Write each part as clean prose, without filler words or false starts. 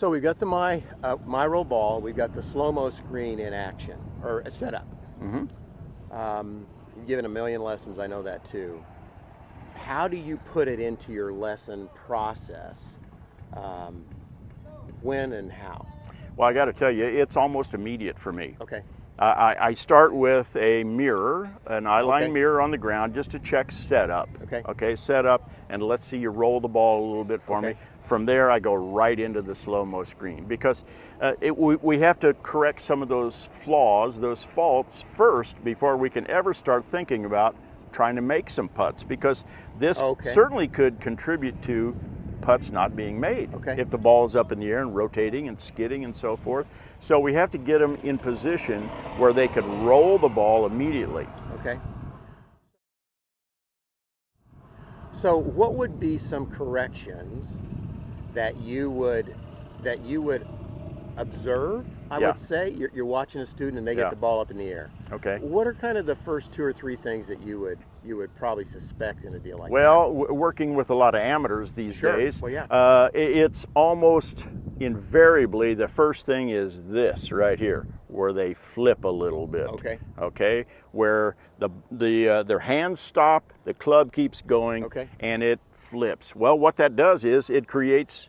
So we've got the my roll ball. We've got the slow-mo screen in action or setup. You've given a million lessons. I know that too. How do you put it into your lesson process? When and how? Well, I got to tell you, it's almost immediate for me. Okay. I start with a mirror, an eyeline Okay. mirror on the ground, just to check setup. Okay. Okay, setup, and let's see you roll the ball a little bit for me. Okay. From there, I go right into the slow-mo screen because we have to correct some of those flaws, those faults first before we can ever start thinking about trying to make some putts, because this certainly could contribute to putts not being made if the ball is up in the air and rotating and skidding and so forth. So we have to get them in position where they can roll the ball immediately. Okay. So what would be some corrections that you would observe? I would say you're watching a student and they get the ball up in the air. Okay. What are kind of the first 2 or 3 things that you would probably suspect in a deal like that? Well, working with a lot of amateurs these days, it's almost invariably the first thing is this right here, where they flip a little bit. Okay. Okay, where their hands stop, the club keeps going, and it flips. Well, what that does is it creates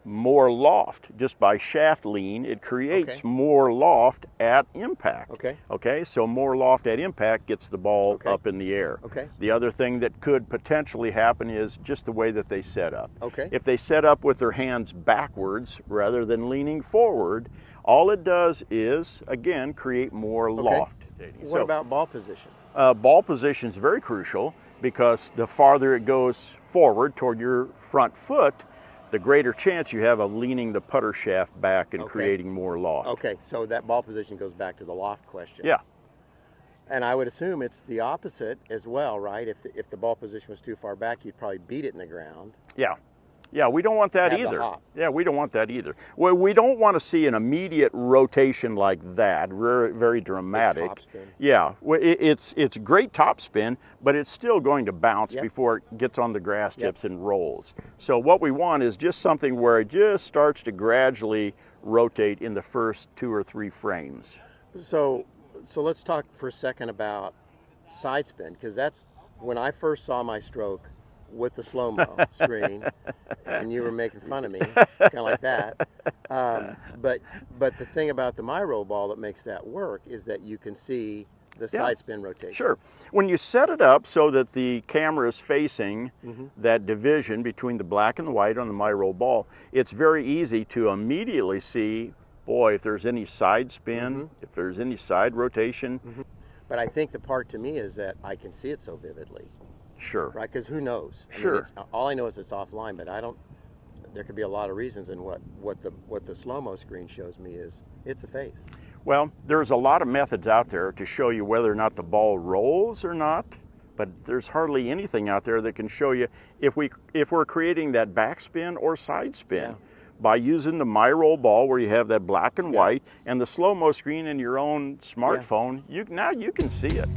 more loft. Just by shaft lean, it creates more loft at impact. Okay, so more loft at impact gets the ball up in the air. The other thing that could potentially happen is just the way that they set up. If they set up with their hands backwards rather than leaning forward, all it does is, again, create more loft. What about ball position? Ball position is very crucial, because the farther it goes forward toward your front foot, the greater chance you have of leaning the putter shaft back and creating more loft. Okay, so that ball position goes back to the loft question. Yeah. And I would assume it's the opposite as well, right? If the ball position was too far back, you'd probably beat it in the ground. Yeah. Yeah, we don't want that either. Yeah, we don't want that either. Well, we don't want to see an immediate rotation like that, very, very dramatic. Topspin. Yeah, it's great topspin, but it's still going to bounce before it gets on the grass tips and rolls. So what we want is just something where it just starts to gradually rotate in the first 2 or 3 frames. So let's talk for a second about side spin, because that's when I first saw my stroke with the slow-mo screen, and you were making fun of me, kind of like that. But the thing about the my roll ball that makes that work is that you can see the side spin rotation. Sure. When you set it up so that the camera is facing that division between the black and the white on the my roll ball, it's very easy to immediately see, boy, if there's any side spin, if there's any side rotation. But I think the part to me is that I can see it so vividly. Sure. Right, because who knows? I Sure. mean, all I know is it's offline, but I don't. There could be a lot of reasons, and what the slow-mo screen shows me is it's a face. Well, there's a lot of methods out there to show you whether or not the ball rolls or not, but there's hardly anything out there that can show you if we're creating that backspin or side spin. By using the my roll ball, where you have that black and white, and the slow-mo screen in your own smartphone, now you can see it.